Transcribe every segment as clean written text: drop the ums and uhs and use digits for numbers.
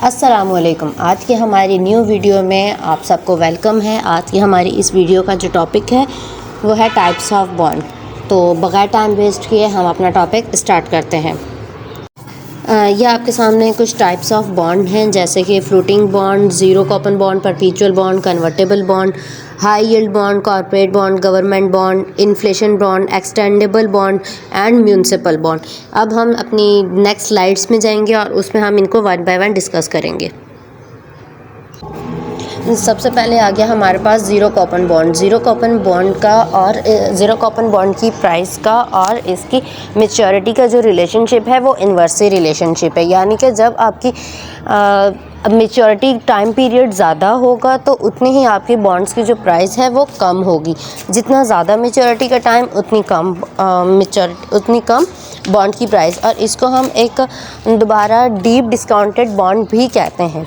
अस्सलामुअलैकुम। आज की हमारी न्यू वीडियो में आप सबको वेलकम है। आज की हमारी इस वीडियो का जो टॉपिक है वो है टाइप्स ऑफ बॉन्ड। तो बगैर टाइम वेस्ट किए हम अपना टॉपिक स्टार्ट करते हैं। ये आपके सामने कुछ टाइप्स ऑफ बॉन्ड हैं, जैसे कि floating bond, zero coupon bond, perpetual bond, convertible bond, high yield bond, corporate bond, government bond, inflation bond, extendable bond and municipal bond. अब हम अपनी नेक्स्ट स्लाइड्स में जाएंगे और उसमें हम इनको वन बाय वन डिस्कस करेंगे। सबसे पहले आ गया हमारे पास zero coupon bond. Zero coupon bond का और ज़ीरो कूपन बॉन्ड की प्राइस का और इसकी मैच्योरिटी का जो रिलेशनशिप है वो इन्वर्सली रिलेशनशिप है, यानी कि जब आपकी मैच्योरिटी टाइम पीरियड ज़्यादा होगा तो उतनी ही आपकी बॉन्ड्स की जो प्राइस है वो कम होगी। जितना ज़्यादा मैच्योरिटी का टाइम उतनी कम बॉन्ड की प्राइस, और इसको हम एक दोबारा डीप डिस्काउंटेड बॉन्ड भी कहते हैं।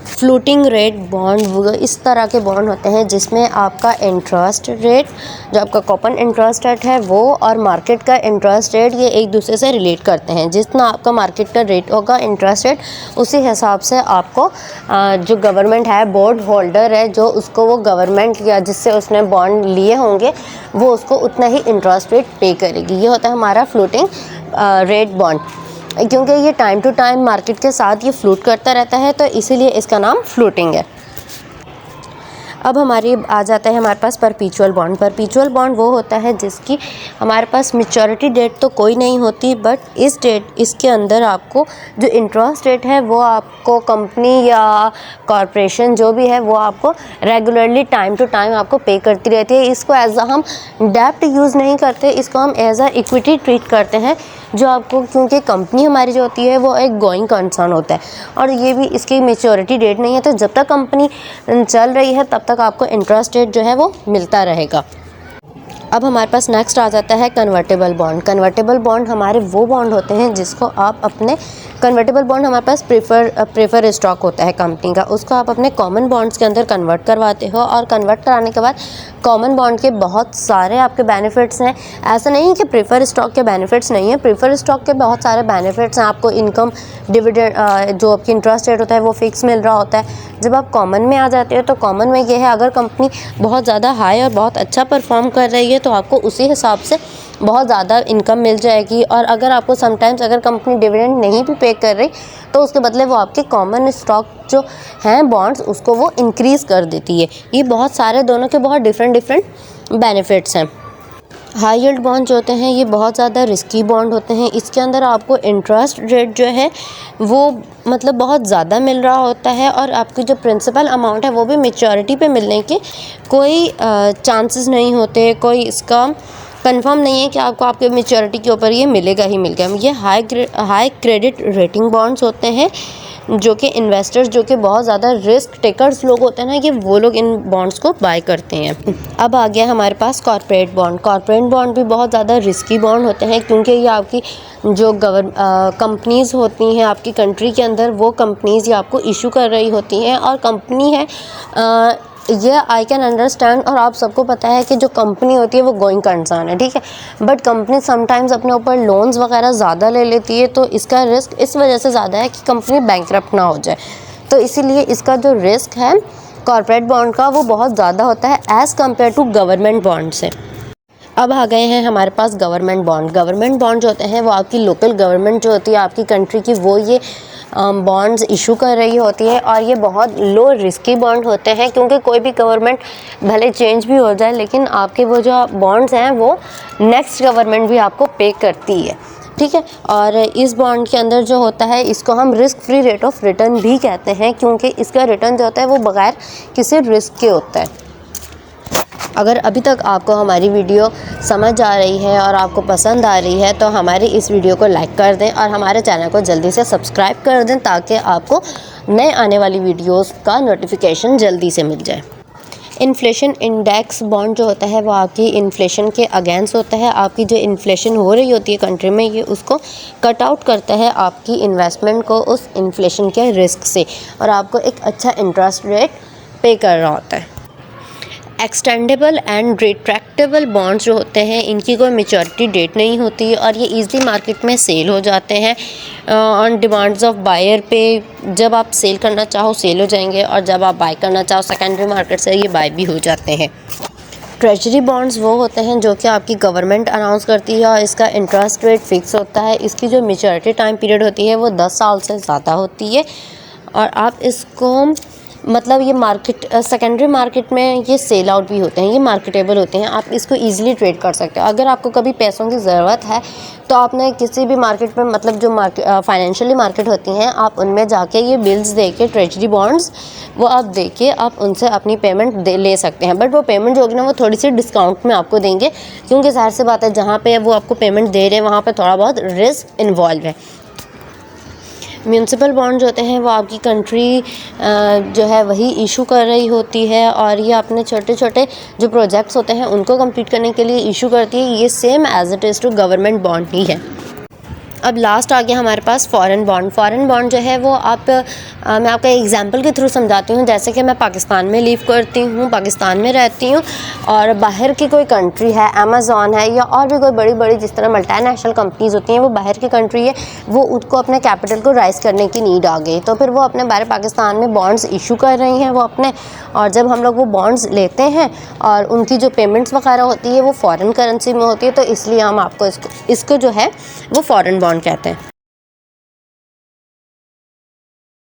फ्लोटिंग रेट बॉन्ड वो इस तरह के बॉन्ड होते हैं जिसमें आपका इंटरेस्ट रेट, जो आपका कूपन इंटरेस्ट रेट है वो और मार्केट का इंटरेस्ट रेट, ये एक दूसरे से रिलेट करते हैं। जितना आपका मार्केट का रेट होगा इंटरेस्ट रेट, उसी हिसाब से आपको जो गवर्नमेंट है, बोर्ड होल्डर है जो उसको वो गवर्नमेंट या जिससे उसने बॉन्ड लिए होंगे वो उसको उतना ही इंटरेस्ट रेट पे करेगी। ये होता है हमारा फ्लोटिंग रेट बॉन्ड। क्योंकि ये टाइम टू टाइम मार्केट के साथ ये फ्लूट करता रहता है तो इसीलिए इसका नाम फ्लोटिंग है। अब हमारी आ जाता है हमारे पास परपेचुअल बॉन्ड। परपेचुअल बॉन्ड वो होता है जिसकी हमारे पास मैच्योरिटी डेट तो कोई नहीं होती, बट इसके अंदर आपको जो इंटरेस्ट रेट है वो आपको कंपनी या कॉरपोरेशन जो भी है वो आपको रेगुलरली टाइम टू टाइम आपको पे करती रहती है। इसको एज हम डेब्ट यूज़ नहीं करते, इसको हम एज अ इक्विटी ट्रीट करते हैं, जो आपको, क्योंकि कंपनी हमारी जो होती है वो एक गोइंग कंसर्न होता है और ये भी इसकी मैच्योरिटी डेट नहीं है, तो जब तक कंपनी चल रही है तब तक आपको इंटरेस्ट रेट जो है वो मिलता रहेगा। अब हमारे पास नेक्स्ट आ जाता है कन्वर्टेबल बॉन्ड। कन्वर्टेबल बॉन्ड हमारे वो बॉन्ड होते हैं जिसको आप अपने कन्वर्टेबल बॉन्ड हमारे पास प्रेफर स्टॉक होता है कंपनी का, उसको आप अपने कॉमन बॉन्ड्स के अंदर कन्वर्ट करवाते हो और कन्वर्ट कराने के बाद कॉमन बॉन्ड के बहुत सारे आपके बेनिफिट्स हैं। ऐसा नहीं कि प्रेफर स्टॉक के बेनिफिट्स नहीं है, प्रेफर स्टॉक के बहुत सारे बेनिफिट्स हैं। आपको इनकम, डिविडेंड, जो आपकी इंटरेस्ट रेट होता है वो फिक्स मिल रहा होता है। जब आप कॉमन में आ जाते हो तो कॉमन में ये है, अगर कंपनी बहुत ज़्यादा हाई और बहुत अच्छा परफॉर्म कर रही है तो आपको उसी हिसाब से बहुत ज़्यादा इनकम मिल जाएगी, और अगर आपको समटाइम्स अगर कंपनी डिविडेंड नहीं भी पे कर रही तो उसके बदले वो आपके कॉमन स्टॉक जो हैं बॉन्ड्स उसको वो इंक्रीज़ कर देती है। ये बहुत सारे दोनों के बहुत डिफरेंट बेनिफिट्स हैं। हाई यील्ड बॉन्ड जो होते हैं ये बहुत ज़्यादा रिस्की बॉन्ड होते हैं। इसके अंदर आपको इंटरेस्ट रेट जो है वो मतलब बहुत ज़्यादा मिल रहा होता है और आपकी जो प्रिंसिपल अमाउंट है वो भी मैच्योरिटी पे मिलने के कोई चांसेस नहीं होते, कोई इसका कंफर्म नहीं है कि आपको आपके मैच्योरिटी के ऊपर ये मिलेगा ही मिलेगा। ये हाई क्रेडिट रेटिंग बॉन्ड्स होते हैं, जो कि इन्वेस्टर्स जो कि बहुत ज़्यादा रिस्क टेकर्स लोग होते हैं ना, ये वो लोग इन बॉन्ड्स को बाय करते हैं। अब आ गया हमारे पास कॉर्पोरेट बॉन्ड। कॉर्पोरेट बॉन्ड भी बहुत ज़्यादा रिस्की बॉन्ड होते हैं, क्योंकि ये आपकी जो कंपनीज़ होती हैं आपकी कंट्री के अंदर, वो कंपनीज़ ये आपको इशू कर रही होती हैं। और कंपनी है ये आई कैन अंडरस्टैंड, और आप सबको पता है कि जो कंपनी होती है वो गोइंग कंसर्न है, ठीक है, बट कंपनी समटाइम्स अपने ऊपर लोन्स वगैरह ज़्यादा ले लेती है, तो इसका रिस्क इस वजह से ज़्यादा है कि कंपनी बैंकरप्ट ना हो जाए। तो इसीलिए इसका जो रिस्क है कॉर्पोरेट बॉन्ड का वो बहुत ज़्यादा होता है as compare to government bond से। अब आ गए हैं हमारे पास गवर्नमेंट बॉन्ड। गवर्नमेंट बॉन्ड जो होते हैं वो आपकी लोकल गवर्नमेंट जो होती है आपकी कंट्री की, वो ये बॉन्ड्स इशू कर रही होती है, और ये बहुत लो रिस्की बॉन्ड होते हैं, क्योंकि कोई भी गवर्नमेंट भले चेंज भी हो जाए लेकिन आपके वो जो बॉन्ड्स हैं वो नेक्स्ट गवर्नमेंट भी आपको पे करती है, ठीक है। और इस बॉन्ड के अंदर जो होता है इसको हम risk free rate of return भी कहते हैं, क्योंकि इसका रिटर्न जो होता है वो बगैर किसी रिस्क के होता है। अगर अभी तक आपको हमारी वीडियो समझ आ रही है और आपको पसंद आ रही है तो हमारी इस वीडियो को लाइक कर दें और हमारे चैनल को जल्दी से सब्सक्राइब कर दें, ताकि आपको नए आने वाली वीडियोस का नोटिफिकेशन जल्दी से मिल जाए। इन्फ्लेशन इंडेक्स बॉन्ड जो होता है वो आपकी इन्फ्लेशन के अगेंस्ट होता है। आपकी जो इन्फ्लेशन हो रही होती है कंट्री में, ये उसको कट आउट करता है आपकी इन्वेस्टमेंट को उस इन्फ्लेशन के रिस्क से, और आपको एक अच्छा इंटरेस्ट रेट पे कर रहा होता है। एक्सटेंडेबल एंड रिट्रैक्टेबल बॉन्ड्स जो होते हैं इनकी कोई मेच्योरिटी डेट नहीं होती और ये ईज़िली मार्केट में सेल हो जाते हैं ऑन डिमांड्स ऑफ बायर पे। जब आप सेल करना चाहो सेल हो जाएंगे और जब आप बाय करना चाहो सेकेंडरी मार्केट से ये बाय भी हो जाते हैं। ट्रेजरी बॉन्ड्स वो होते हैं जो कि आपकी गवर्नमेंट अनाउंस करती है और इसका इंटरेस्ट रेट फिक्स होता है। इसकी जो मेच्योरिटी टाइम पीरियड होती है वो 10 साल से ज़्यादा होती है और आप इसको मतलब ये मार्केट सेकेंडरी मार्केट में ये सेल आउट भी होते हैं, ये मार्केटेबल होते हैं, आप इसको इजीली ट्रेड कर सकते हो। अगर आपको कभी पैसों की ज़रूरत है तो आपने किसी भी मार्केट में मतलब जो फाइनेंशियली मार्केट होती हैं आप उनमें जाके ये बिल्स दे के ट्रेजरी बॉन्ड्स वो आप दे के आप उनसे अपनी पेमेंट ले सकते हैं। बट वो पेमेंट जो होगी ना वो थोड़ी सी डिस्काउंट में आपको देंगे, क्योंकि ज़ाहिर सी बात है जहाँ पे वो आपको पेमेंट दे रहे हैं वहाँ पे थोड़ा बहुत रिस्क इन्वॉल्व है। म्यूनसिपल बॉन्ड जो होते हैं वो आपकी कंट्री जो है वही इशू कर रही होती है और ये अपने छोटे छोटे जो प्रोजेक्ट्स होते हैं उनको कंप्लीट करने के लिए इशू करती है। ये same as it is to government bond ही है। अब लास्ट आ गया हमारे पास फॉरेन बॉन्ड। फॉरेन बॉन्ड जो है वो मैं आपका एग्जांपल के थ्रू समझाती हूँ। जैसे कि मैं पाकिस्तान में लिव करती हूँ, पाकिस्तान में रहती हूँ और बाहर की कोई कंट्री है, अमेज़ॉन है या और भी कोई बड़ी बड़ी जिस तरह मल्टीनेशनल कंपनीज़ होती हैं वो बाहर की कंट्री है, वो उनको अपने कैपिटल को राइज़ करने की नीड आ गई तो फिर वो अपने बाहर पाकिस्तान में बॉन्ड्स इशू कर रही हैं वो अपने। और जब हम लोग वो बॉन्ड्स लेते हैं और उनकी जो पेमेंट्स वगैरह होती है वो फ़ॉरेन करेंसी में होती है, तो इसलिए हम आपको इसको जो है वो फ़ॉरेन बॉन्ड कहते हैं।